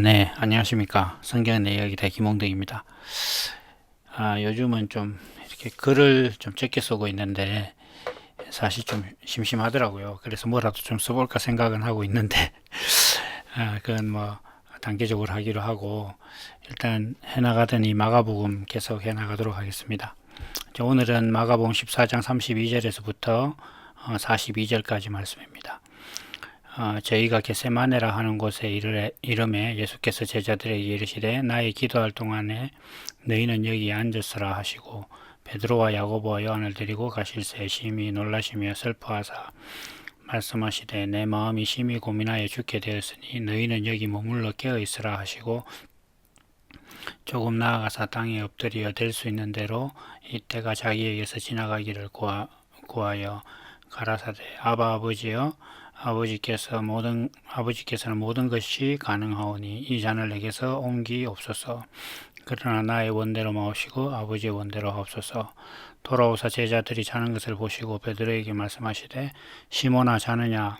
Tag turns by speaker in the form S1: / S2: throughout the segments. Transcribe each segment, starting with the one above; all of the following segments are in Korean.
S1: 네, 안녕하십니까. 성경 내 이야기 대김홍덕입니다. 요즘은 좀 이렇게 글을 좀 적게 쓰고 있는데 사실 좀 심심하더라고요. 그래서 뭐라도 좀 써볼까 생각은 하고 있는데 그건 뭐 단계적으로 하기로 하고 일단 해나가더니 마가복음 계속 해나가도록 하겠습니다. 오늘은 마가복음 14장 32절에서부터 42절까지 말씀입니다. 저희가 겟세마네라 하는 곳에 이름에 예수께서 제자들에게 이르시되 나의 기도할 동안에 너희는 여기 앉으서라 하시고 베드로와 야고보와 요한을 데리고 가실새 심히 놀라시며 슬퍼하사 말씀하시되 내 마음이 심히 고민하여 죽게 되었으니 너희는 여기 머물러 깨어 있으라 하시고 조금 나아가사 땅에 엎드려 될 수 있는 대로 이때가 자기에게서 지나가기를 구하여 가라사대 아바 아버지여 아버지께서는 모든 것이 가능하오니 이 잔을 내게서 옮기옵소서. 그러나 나의 원대로 마옵시고 아버지의 원대로 하옵소서. 돌아오사 제자들이 자는 것을 보시고 베드로에게 말씀하시되 시몬아 자느냐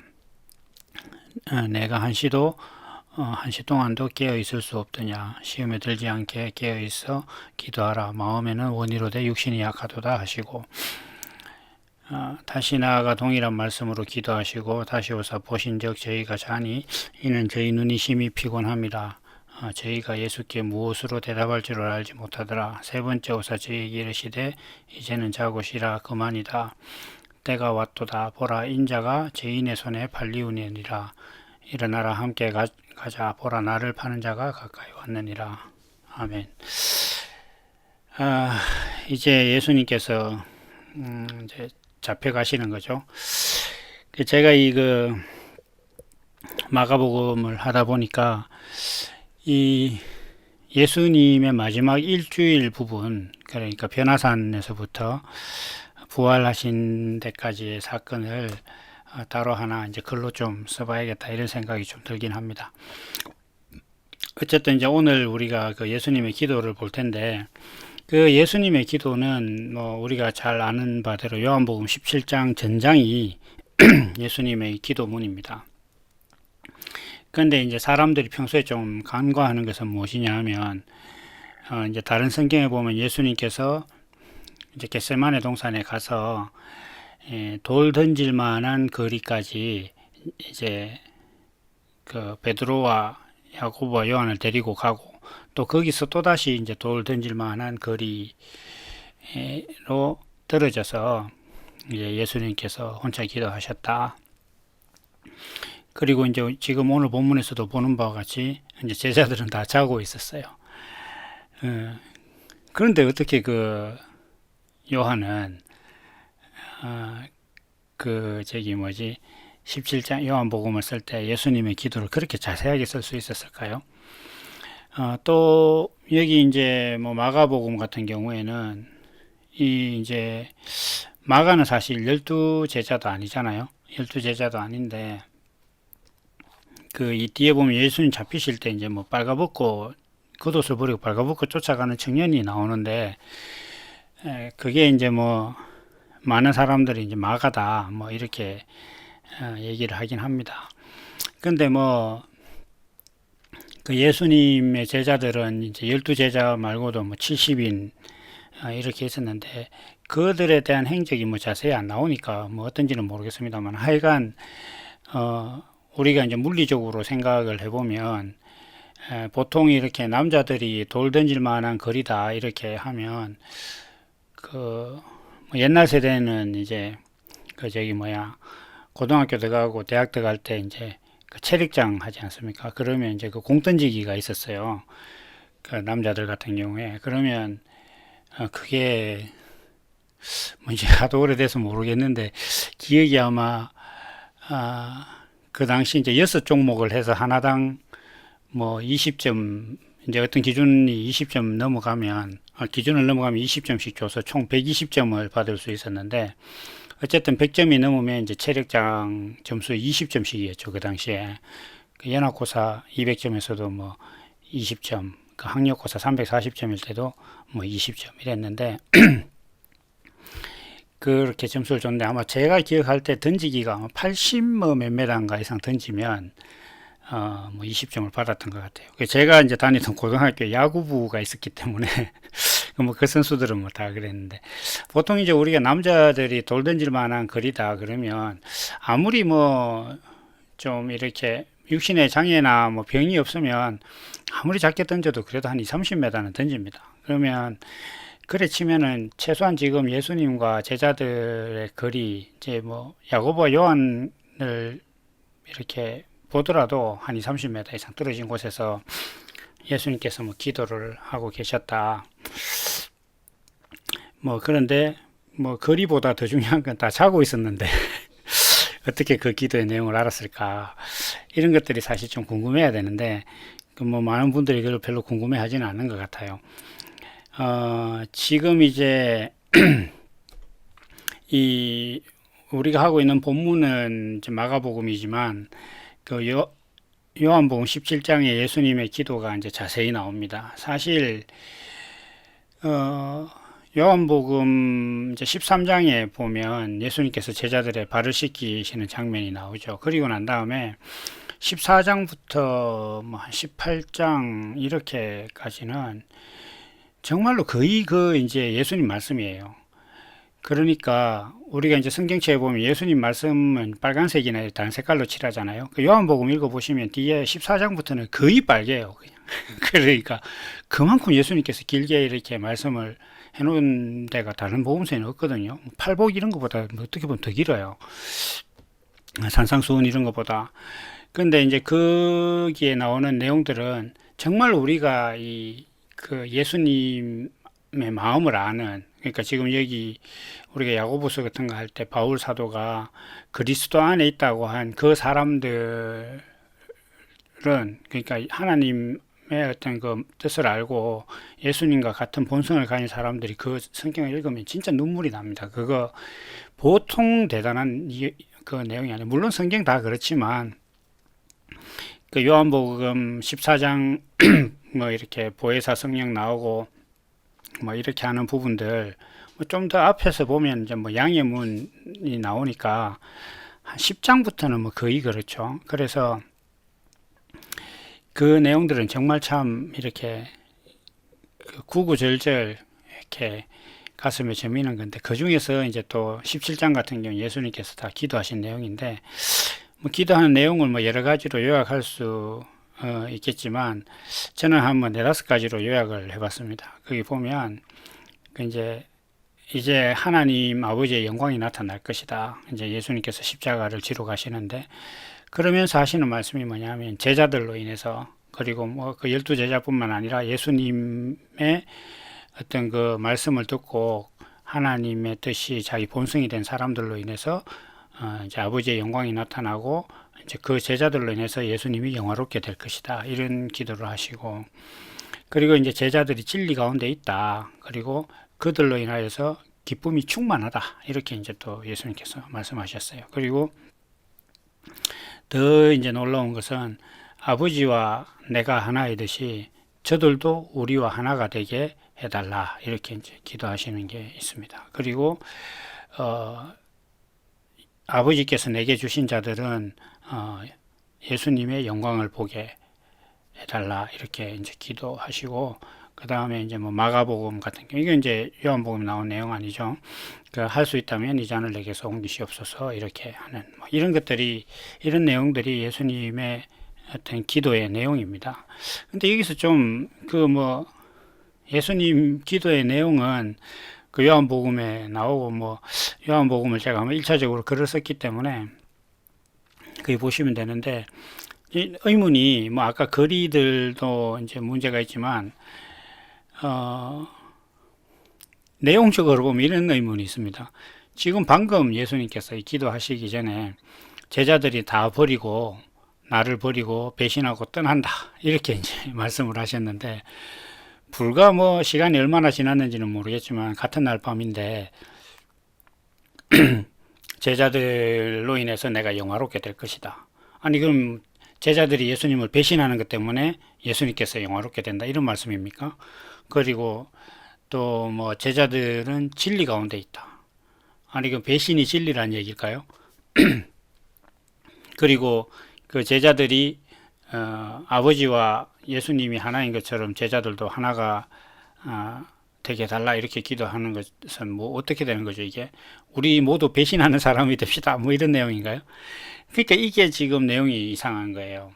S1: 내가 한시 동안도 깨어 있을 수 없더냐 시험에 들지 않게 깨어 있어 기도하라 마음에는 원이로되 육신이 약하도다 하시고 다시 나아가 동일한 말씀으로 기도하시고 다시 오사 보신즉 저희가 자니 이는 저희 눈이 심히 피곤함이라 저희가 예수께 무엇으로 대답할 줄을 알지 못하더라. 세 번째 오사 저희에게 이르시되 이제는 자고 쉬라 그만이다. 때가 왔도다. 보라 인자가 죄인의 손에 팔리우니라. 일어나라 함께 가자. 보라 나를 파는 자가 가까이 왔느니라. 아멘. 이제 예수님께서 이제 잡혀가시는 거죠. 제가 마가복음을 하다 보니까 이 예수님의 마지막 일주일 부분, 그러니까 변화산에서부터 부활하신 데까지의 사건을 따로 하나 이제 글로 좀 써봐야겠다 이런 생각이 좀 들긴 합니다. 어쨌든 이제 오늘 우리가 그 예수님의 기도를 볼 텐데 그 예수님의 기도는 뭐 우리가 잘 아는 바대로 요한복음 17장 전장이 예수님의 기도문입니다. 그런데 이제 사람들이 평소에 좀 간과하는 것은 무엇이냐 하면 이제 다른 성경에 보면 예수님께서 이제 겟세마네 동산에 가서 돌 던질 만한 거리까지 이제 그 베드로와 야고보와 요한을 데리고 가고 또 거기서 또다시 이제 돌 던질 만한 거리로 떨어져서 이제 예수님께서 혼자 기도하셨다. 그리고 이제 지금 오늘 본문에서도 보는 바와 같이 이제 제자들은 다 자고 있었어요. 그런데 어떻게 그 요한은 그 17장 요한복음을 쓸 때 예수님의 기도를 그렇게 자세하게 쓸 수 있었을까요? 또 여기 이제 뭐 마가복음 같은 경우에는 이제 마가는 사실 12제자도 아니잖아요. 12제자도 아닌데 이 뒤에 보면 예수님 잡히실 때 이제 뭐 빨가벗고 겉옷을 버리고 빨가벗고 쫓아가는 청년이 나오는데 그게 이제 뭐 많은 사람들이 이제 마가다 뭐 이렇게 얘기를 하긴 합니다. 근데 뭐 그 예수님의 제자들은 이제 12제자 말고도 뭐 70인 이렇게 있었는데 그들에 대한 행적이 뭐 자세히 안 나오니까 뭐 어떤지는 모르겠습니다만 하여간 우리가 이제 물리적으로 생각을 해보면 보통 이렇게 남자들이 돌 던질 만한 거리다 이렇게 하면 뭐 옛날 세대는 이제 고등학교 들어가고 대학 들어갈 때 이제 그 체력장 하지 않습니까? 그러면 이제 그 공 던지기가 있었어요. 그 남자들 같은 경우에 그러면 그게 뭔지 하도 오래돼서 모르겠는데 기억이 아마 그 당시 이제 6종목을 해서 하나당 뭐 20점 이제 어떤 기준이 20점 넘어가면 기준을 넘어가면 20점씩 줘서 총 120점을 받을 수 있었는데 어쨌든 100점이 넘으면 이제 체력장 점수 20점씩이었죠. 그 당시에 연합고사 200점에서도 뭐 20점, 그 학력고사 340점일 때도 뭐 20점 이랬는데 그렇게 점수를 줬는데 아마 제가 기억할 때 던지기가 80 몇 메단가 이상 던지면 뭐 20점을 받았던 것 같아요. 제가 이제 다니던 고등학교 야구부가 있었기 때문에 뭐 그 선수들은 뭐 다 그랬는데, 보통 이제 우리가 남자들이 돌 던질 만한 거리다 그러면 아무리 뭐 좀 이렇게 육신의 장애나 뭐 병이 없으면 아무리 작게 던져도 그래도 한 2, 30m는 던집니다. 그러면 그래 치면은 최소한 지금 예수님과 제자들의 거리, 이제 뭐 야고보와 요한을 이렇게 보더라도 한 2, 30m 이상 떨어진 곳에서 예수님께서 뭐 기도를 하고 계셨다. 뭐 그런데 뭐 거리보다 더 중요한 건 다 자고 있었는데 어떻게 그 기도의 내용을 알았을까? 이런 것들이 사실 좀 궁금해야 되는데 그 뭐 많은 분들이 그걸 별로 궁금해 하지는 않는 것 같아요. 지금 이제 이 우리가 하고 있는 본문은 이제 마가복음이지만 그 요한복음 17장에 예수님의 기도가 이제 자세히 나옵니다. 사실 요한복음 이제 13장에 보면 예수님께서 제자들의 발을 씻기시는 장면이 나오죠. 그리고 난 다음에 14장부터 뭐 18장 이렇게까지는 정말로 거의 그 이제 예수님 말씀이에요. 그러니까 우리가 이제 성경책에 보면 예수님 말씀은 빨간색이나 다른 색깔로 칠하잖아요. 그 요한복음 읽어보시면 뒤에 14장부터는 거의 빨개요. 그냥. 그러니까 그만큼 예수님께서 길게 이렇게 말씀을 해놓은 데가 다른 복음서에는 없거든요. 팔복 이런 것보다 어떻게 보면 더 길어요. 산상수훈 이런 것보다. 근데 이제 거기에 나오는 내용들은 정말 우리가 그 예수님의 마음을 아는, 그러니까 지금 여기 우리가 야고보서 같은 거 할 때 바울 사도가 그리스도 안에 있다고 한 그 사람들은, 그러니까 하나님의 어떤 그 뜻을 알고 예수님과 같은 본성을 가진 사람들이 그 성경을 읽으면 진짜 눈물이 납니다. 그거 보통 대단한 그 내용이 아니에요. 물론 성경 다 그렇지만 그 요한복음 14장 뭐 이렇게 보혜사 성령 나오고 뭐 이렇게 하는 부분들 좀 더 앞에서 보면 이제 뭐 양의 문이 나오니까 한 10장부터는 뭐 거의 그렇죠. 그래서 그 내용들은 정말 참 이렇게 구구절절 이렇게 가슴에 저미는 건데, 그 중에서 이제 또 17장 같은 경우 예수님께서 다 기도하신 내용인데, 뭐 기도하는 내용을 뭐 여러 가지로 요약할 수 있겠지만 저는 한번 네다섯 가지로 요약을 해봤습니다. 거기 보면 그 이제 하나님 아버지의 영광이 나타날 것이다. 이제 예수님께서 십자가를 지러 가시는데, 그러면서 하시는 말씀이 뭐냐면 제자들로 인해서, 그리고 뭐 그 12제자뿐만 아니라 예수님의 어떤 그 말씀을 듣고 하나님의 뜻이 자기 본성이 된 사람들로 인해서 이제 아버지의 영광이 나타나고 이제 그 제자들로 인해서 예수님이 영화롭게 될 것이다. 이런 기도를 하시고, 그리고 이제 제자들이 진리 가운데 있다. 그리고 그들로 인하여서 기쁨이 충만하다. 이렇게 이제 또 예수님께서 말씀하셨어요. 그리고 더 이제 놀라운 것은 아버지와 내가 하나이듯이 저들도 우리와 하나가 되게 해달라. 이렇게 이제 기도하시는 게 있습니다. 그리고 아버지께서 내게 주신 자들은 예수님의 영광을 보게 해달라. 이렇게 이제 기도하시고, 그 다음에 이제 뭐 마가복음 같은 경우, 이게 이제 요한복음 나온 내용 아니죠. 그 할 수 있다면 이 잔을 내게서 옮기시옵소서. 이렇게 하는 뭐 이런 것들이, 이런 내용들이 예수님의 어떤 기도의 내용입니다. 근데 여기서 좀 그 뭐 예수님 기도의 내용은 그 요한복음에 나오고, 뭐 요한복음을 제가 한번 1차적으로 글을 썼기 때문에 거기 보시면 되는데, 이 의문이 뭐 아까 거리들도 이제 문제가 있지만 내용적으로 보면 이런 의문이 있습니다. 지금 방금 예수님께서 기도하시기 전에 제자들이 다 버리고 나를 버리고 배신하고 떠난다, 이렇게 이제 말씀을 하셨는데, 불과 뭐 시간이 얼마나 지났는지는 모르겠지만 같은 날 밤인데 제자들로 인해서 내가 영화롭게 될 것이다. 아니 그럼 제자들이 예수님을 배신하는 것 때문에 예수님께서 영화롭게 된다, 이런 말씀입니까? 그리고 또 뭐 제자들은 진리 가운데 있다. 아니 그럼 배신이 진리란 얘기일까요? 그리고 그 제자들이 아버지와 예수님이 하나인 것처럼 제자들도 하나가 되게 달라 이렇게 기도하는 것은 뭐 어떻게 되는 거죠 이게? 우리 모두 배신하는 사람이 됩시다 뭐 이런 내용인가요? 그러니까 이게 지금 내용이 이상한 거예요.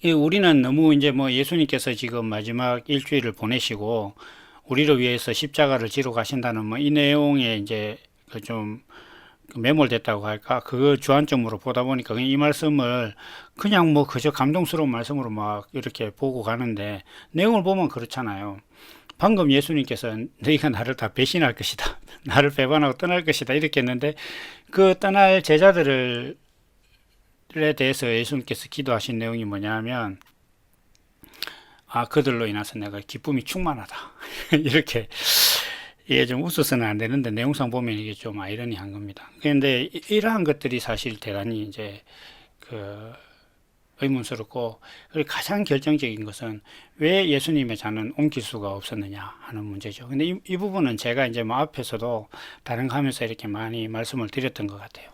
S1: 우리는 너무 이제 뭐 예수님께서 지금 마지막 일주일을 보내시고 우리를 위해서 십자가를 지러 가신다는 뭐 이 내용에 이제 좀 매몰됐다고 할까? 그 주안점으로 보다 보니까 이 말씀을 그냥 뭐 그저 감동스러운 말씀으로 막 이렇게 보고 가는데 내용을 보면 그렇잖아요. 방금 예수님께서 너희가 나를 다 배신할 것이다. 나를 배반하고 떠날 것이다. 이렇게 했는데 그 떠날 제자들에 대해서 예수님께서 기도하신 내용이 뭐냐면 그들로 인해서 내가 기쁨이 충만하다. 이렇게 이게 좀 웃어서는 안 되는데 내용상 보면 이게 좀 아이러니한 겁니다. 그런데 이러한 것들이 사실 대단히 이제 그 의문스럽고 그리고 가장 결정적인 것은 왜 예수님의 잔은 옮길 수가 없었느냐 하는 문제죠. 근데 이 부분은 제가 이제 뭐 앞에서도 다른 거 하면서 이렇게 많이 말씀을 드렸던 것 같아요.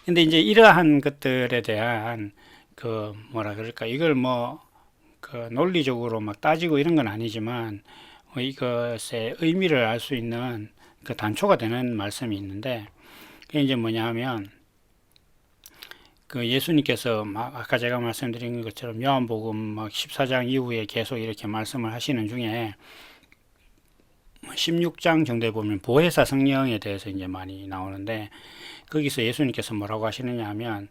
S1: 근데 이제 이러한 것들에 대한 그 뭐라 그럴까 이걸 뭐 그 논리적으로 막 따지고 이런 건 아니지만 이것의 의미를 알 수 있는 그 단초가 되는 말씀이 있는데 그게 이제 뭐냐 하면 그 예수님께서 막 아까 제가 말씀드린 것처럼 요한복음 막 14장 이후에 계속 이렇게 말씀을 하시는 중에 16장 정도에 보면 보혜사 성령에 대해서 이제 많이 나오는데 거기서 예수님께서 뭐라고 하시느냐 하면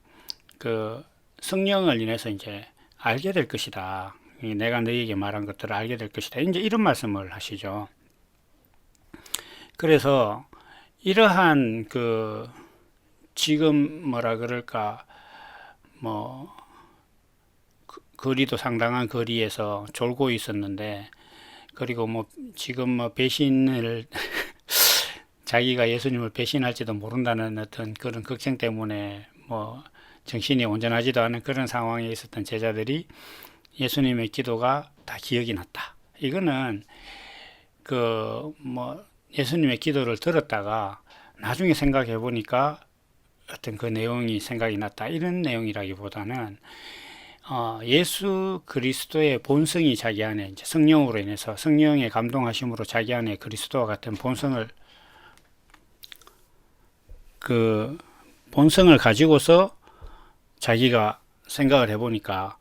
S1: 그 성령을 인해서 이제 알게 될 것이다. 내가 너희에게 말한 것들을 알게 될 것이다. 이제 이런 말씀을 하시죠. 그래서 이러한 그 지금 뭐라 그럴까 뭐 거리도 상당한 거리에서 졸고 있었는데 그리고 뭐 지금 뭐 배신을 자기가 예수님을 배신할지도 모른다는 어떤 그런 걱정 때문에 뭐 정신이 온전하지도 않은 그런 상황에 있었던 제자들이 예수님의 기도가 다 기억이 났다. 이거는 그 뭐 예수님의 기도를 들었다가 나중에 생각해 보니까 어떤 그 내용이 생각이 났다. 이런 내용이라기보다는 예수 그리스도의 본성이 자기 안에 이제 성령으로 인해서 성령의 감동하심으로 자기 안에 그리스도와 같은 본성을 그 본성을 가지고서 자기가 생각을 해보니까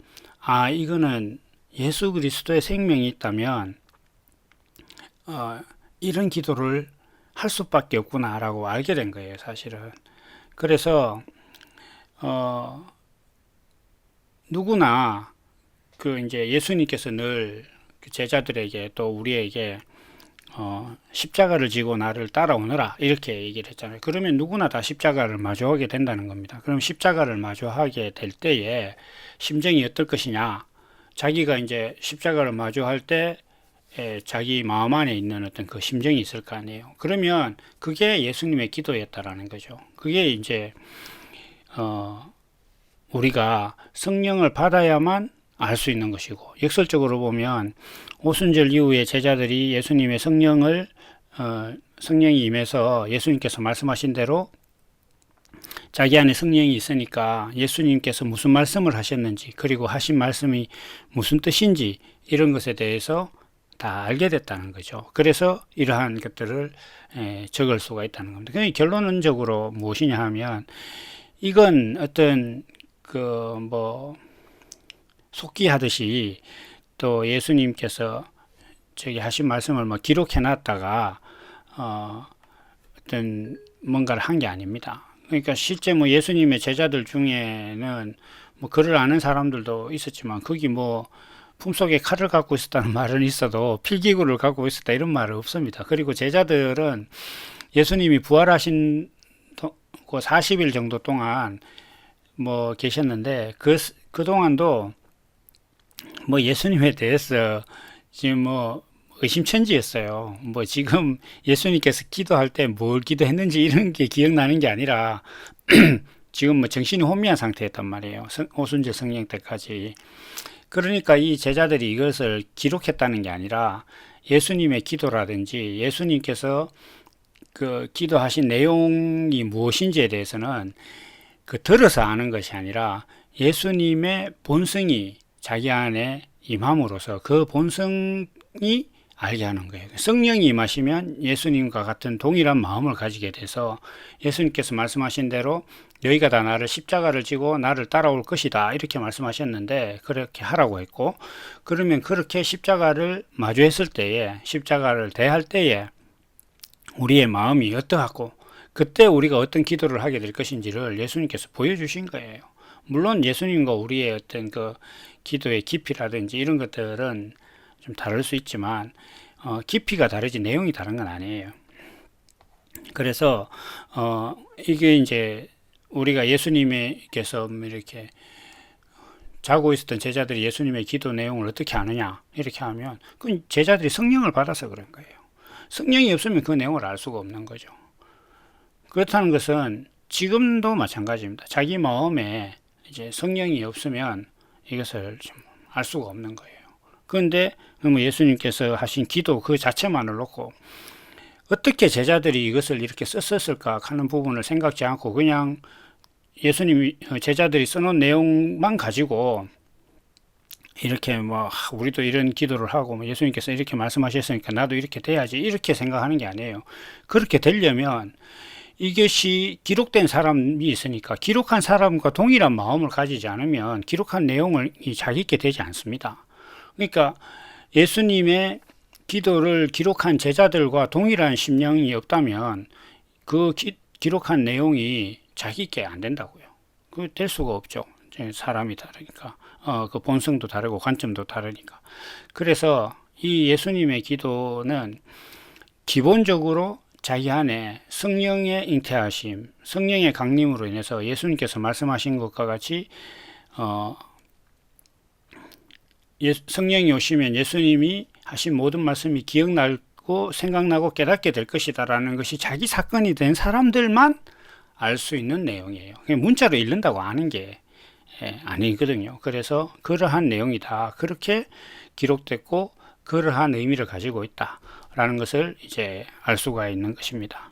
S1: 이거는 예수 그리스도의 생명이 있다면 이런 기도를 할 수밖에 없구나라고 알게 된 거예요, 사실은. 그래서 누구나 그 이제 예수님께서 늘 제자들에게 또 우리에게 십자가를 지고 나를 따라오너라 이렇게 얘기를 했잖아요. 그러면 누구나 다 십자가를 마주하게 된다는 겁니다. 그럼 십자가를 마주하게 될 때에 심정이 어떨 것이냐? 자기가 이제 십자가를 마주할 때 자기 마음 안에 있는 어떤 그 심정이 있을 거 아니에요. 그러면 그게 예수님의 기도였다라는 거죠. 그게 이제 우리가 성령을 받아야만 알 수 있는 것이고 역설적으로 보면 오순절 이후에 제자들이 예수님의 성령이 임해서 예수님께서 말씀하신 대로 자기 안에 성령이 있으니까 예수님께서 무슨 말씀을 하셨는지 그리고 하신 말씀이 무슨 뜻인지 이런 것에 대해서 다 알게 됐다는 거죠. 그래서 이러한 것들을 적을 수가 있다는 겁니다. 그러니까 결론적으로 무엇이냐 하면 이건 어떤 그 뭐 속기 하듯이 또 예수님께서 저기 하신 말씀을 뭐 기록해 놨다가 어떤 뭔가를 한 게 아닙니다. 그러니까 실제 뭐 예수님의 제자들 중에는 뭐 글을 아는 사람들도 있었지만 거기 뭐 품속에 칼을 갖고 있었다는 말은 있어도 필기구를 갖고 있었다 이런 말은 없습니다. 그리고 제자들은 예수님이 부활하신 그 40일 정도 동안 뭐 계셨는데 그 동안도 뭐 예수님에 대해서 지금 뭐 의심천지였어요. 뭐 지금 예수님께서 기도할 때 뭘 기도했는지 이런 게 기억나는 게 아니라 지금 뭐 정신이 혼미한 상태였단 말이에요. 오순절 성령 때까지. 그러니까 이 제자들이 이것을 기록했다는 게 아니라 예수님의 기도라든지 예수님께서 그 기도하신 내용이 무엇인지에 대해서는 그 들어서 아는 것이 아니라 예수님의 본성이 자기 안에 임함으로써 그 본성이 알게 하는 거예요. 성령이 임하시면 예수님과 같은 동일한 마음을 가지게 돼서 예수님께서 말씀하신 대로 너희가 다 나를 십자가를 지고 나를 따라올 것이다 이렇게 말씀하셨는데 그렇게 하라고 했고, 그러면 그렇게 십자가를 마주했을 때에, 십자가를 대할 때에 우리의 마음이 어떠하고 그때 우리가 어떤 기도를 하게 될 것인지를 예수님께서 보여주신 거예요. 물론 예수님과 우리의 어떤 그 기도의 깊이라든지 이런 것들은 좀 다를 수 있지만 깊이가 다르지 내용이 다른 건 아니에요. 그래서 이게 이제 우리가 예수님께서 이렇게 자고 있었던 제자들이 예수님의 기도 내용을 어떻게 아느냐 이렇게 하면 그 제자들이 성령을 받아서 그런 거예요. 성령이 없으면 그 내용을 알 수가 없는 거죠. 그렇다는 것은 지금도 마찬가지입니다. 자기 마음에 이제 성령이 없으면 이것을 좀 알 수가 없는 거예요. 그런데 예수님께서 하신 기도 그 자체만을 놓고 어떻게 제자들이 이것을 이렇게 썼을까 하는 부분을 생각지 않고 그냥 예수님이 제자들이 써놓은 내용만 가지고 이렇게 뭐 우리도 이런 기도를 하고 예수님께서 이렇게 말씀하셨으니까 나도 이렇게 돼야지 이렇게 생각하는 게 아니에요. 그렇게 되려면 이것이 기록된 사람이 있으니까 기록한 사람과 동일한 마음을 가지지 않으면 기록한 내용을 자기 있게 되지 않습니다. 그러니까 예수님의 기도를 기록한 제자들과 동일한 심령이 없다면 그 기록한 내용이 자기 있게 안 된다고요. 그 될 수가 없죠. 사람이 다르니까 그 본성도 다르고 관점도 다르니까. 그래서 이 예수님의 기도는 기본적으로 자기 안에 성령의 잉태하심, 성령의 강림으로 인해서 예수님께서 말씀하신 것과 같이 성령이 오시면 예수님이 하신 모든 말씀이 기억나고 생각나고 깨닫게 될 것이다 라는 것이 자기 사건이 된 사람들만 알 수 있는 내용이에요. 그냥 문자로 읽는다고 아는 게 아니거든요. 그래서 그러한 내용이다. 그렇게 기록됐고 그러한 의미를 가지고 있다 라는 것을 이제 알 수가 있는 것입니다.